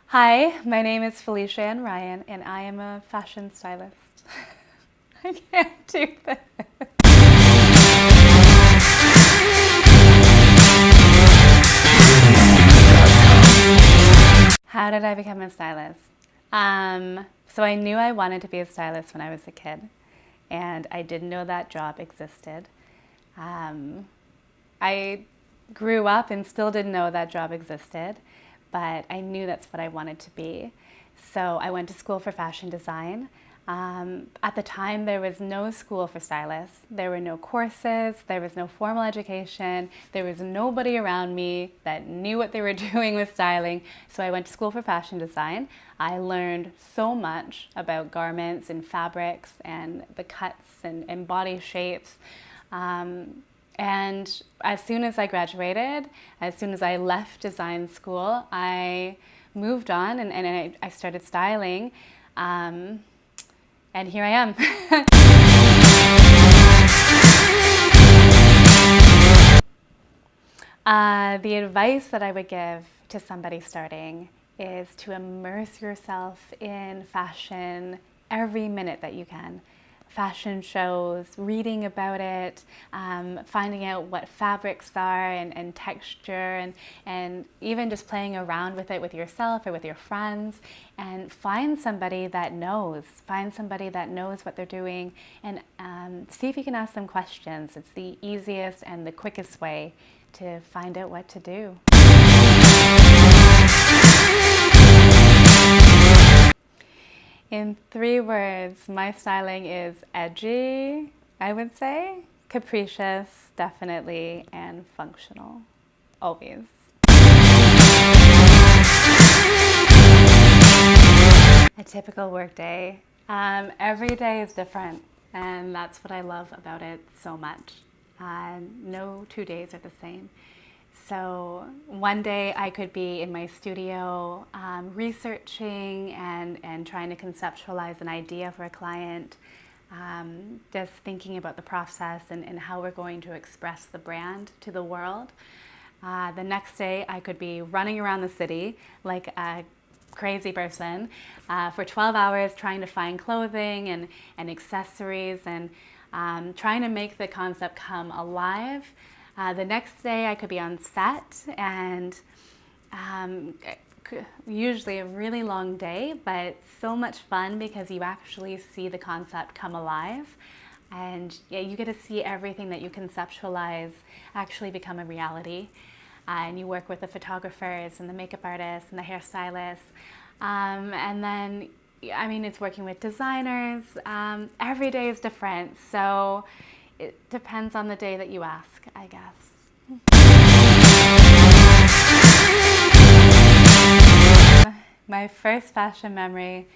Hi, my name is Felicia and Ryan, and I am a fashion stylist. I can't do this. How did I become a stylist? So I knew I wanted to be a stylist when I was a kid, and I didn't know that job existed. I grew up and still didn't know that job existed, but I knew that's what I wanted to be. So I went to school for fashion design. At the time, there was no school for stylists. There were no courses, there was no formal education, there was nobody around me that knew what they were doing with styling. So I went to school for fashion design. I learned so much about garments and fabrics and the cuts and body shapes. And as soon as I graduated, as soon as I left design school, I moved on and I started styling. And here I am. The advice that I would give to somebody starting is to immerse yourself in fashion every minute that you can. Fashion shows, reading about it, finding out what fabrics are and texture, and even just playing around with it with yourself or with your friends, and find somebody that knows what they're doing, and see if you can ask them questions. It's the easiest and the quickest way to find out what to do. In 3 words, my styling is edgy, I would say, capricious, definitely, and functional, always. A typical work day. Every day is different, and that's what I love about it so much. No 2 days are the same. So one day I could be in my studio researching and trying to conceptualize an idea for a client, just thinking about the process and how we're going to express the brand to the world. The next day I could be running around the city like a crazy person for 12 hours trying to find clothing and accessories and trying to make the concept come alive. The next day I could be on set and usually a really long day, but so much fun because you actually see the concept come alive, and you get to see everything that you conceptualize actually become a reality. And you work with the photographers and the makeup artists and the hairstylists, and then it's working with designers. Every day is different, so it depends on the day that you ask, I guess. My first fashion memory,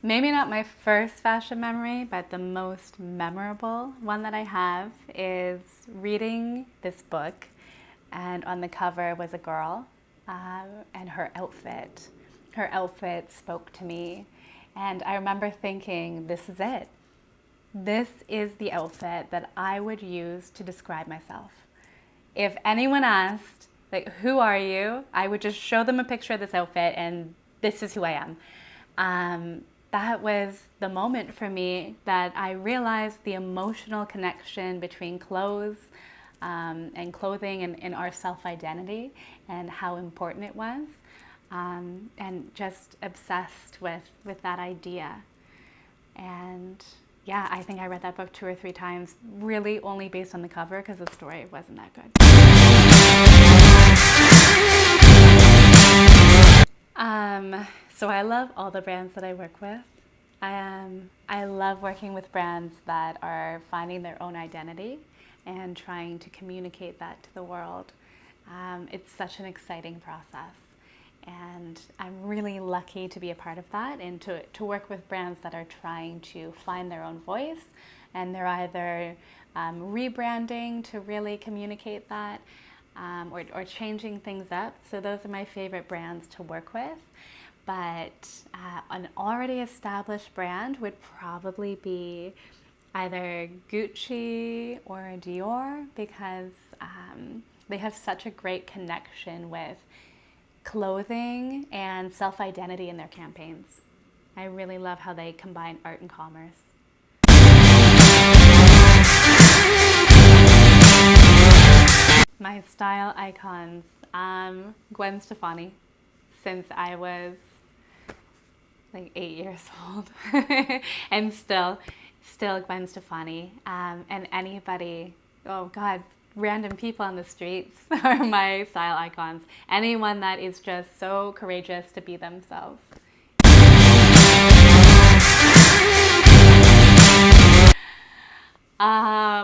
maybe not my first fashion memory, but the most memorable one that I have is reading this book, and on the cover was a girl, and her outfit spoke to me, and I remember thinking, this is it. This is the outfit that I would use to describe myself. If anyone asked, like, who are you? I would just show them a picture of this outfit and this is who I am. That was the moment for me that I realized the emotional connection between clothes and clothing and our self-identity and how important it was, and just obsessed with that idea. And yeah, I think I read that book 2 or 3 times, really only based on the cover because the story wasn't that good. So I love all the brands that I work with. I love working with brands that are finding their own identity and trying to communicate that to the world. It's such an exciting process. And I'm really lucky to be a part of that and to work with brands that are trying to find their own voice, and they're either rebranding to really communicate that or changing things up. So those are my favorite brands to work with. But an already established brand would probably be either Gucci or Dior, because they have such a great connection with clothing and and self-identity in their campaigns. I really love how they combine art and commerce. My style icons, Gwen Stefani, since I was like 8 years old, and still Gwen Stefani, and anybody, oh God, random people on the streets are my style icons. Anyone that is just so courageous to be themselves.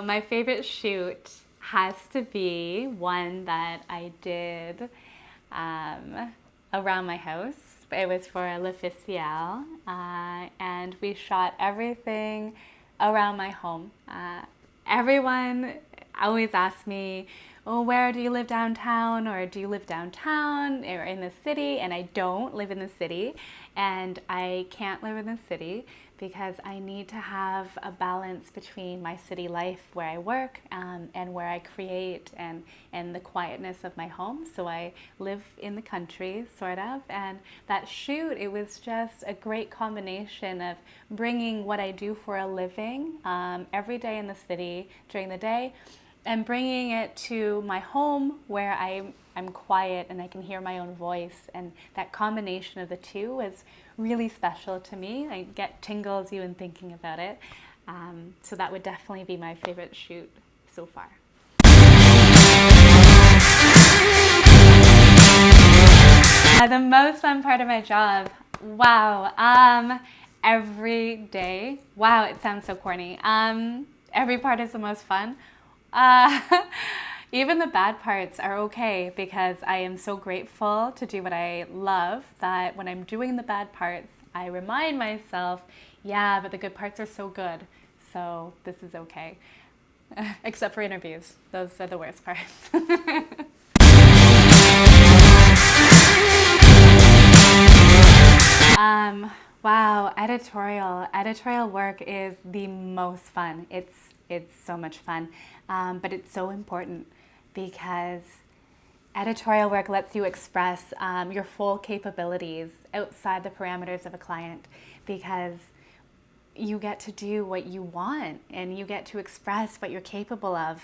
My favorite shoot has to be one that I did around my house. It was for Felicia, and we shot everything around my home. Everyone always asks me, oh, where do you live downtown, or do you live downtown or in the city? And I don't live in the city, and I can't live in the city because I need to have a balance between my city life where I work and where I create and the quietness of my home. So I live in the country, sort of, and that shoot, it was just a great combination of bringing what I do for a living every day in the city during the day, and bringing it to my home where I'm quiet and I can hear my own voice. And that combination of the two was really special to me. I get tingles even thinking about it. So that would definitely be my favorite shoot so far. The most fun part of my job, wow, every day. Wow, it sounds so corny. Every part is the most fun. Even the bad parts are okay because I am so grateful to do what I love that when I'm doing the bad parts, I remind myself, yeah, but the good parts are so good, so this is okay. Except for interviews. Those are the worst parts. Wow, editorial work is the most fun. It's so much fun, but it's so important because editorial work lets you express your full capabilities outside the parameters of a client, because you get to do what you want and you get to express what you're capable of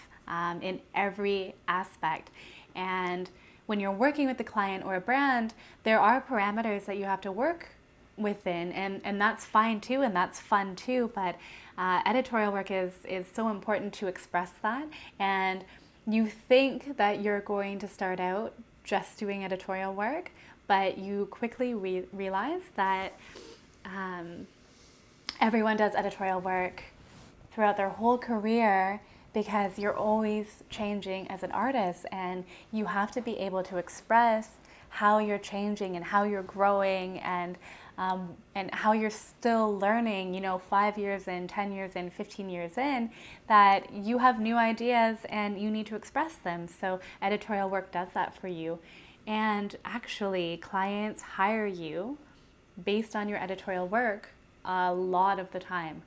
in every aspect. And when you're working with the client or a brand, there are parameters that you have to work within, and that's fine too, and that's fun too, but editorial work is so important to express that. And you think that you're going to start out just doing editorial work, but you quickly realize that everyone does editorial work throughout their whole career, because you're always changing as an artist, and you have to be able to express how you're changing and how you're growing and how you're still learning, 5 years in, 10 years in, 15 years in, that you have new ideas and you need to express them. So editorial work does that for you. And actually, clients hire you based on your editorial work a lot of the time.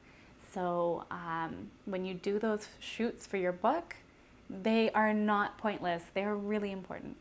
So when you do those shoots for your book, they are not pointless. They're really important.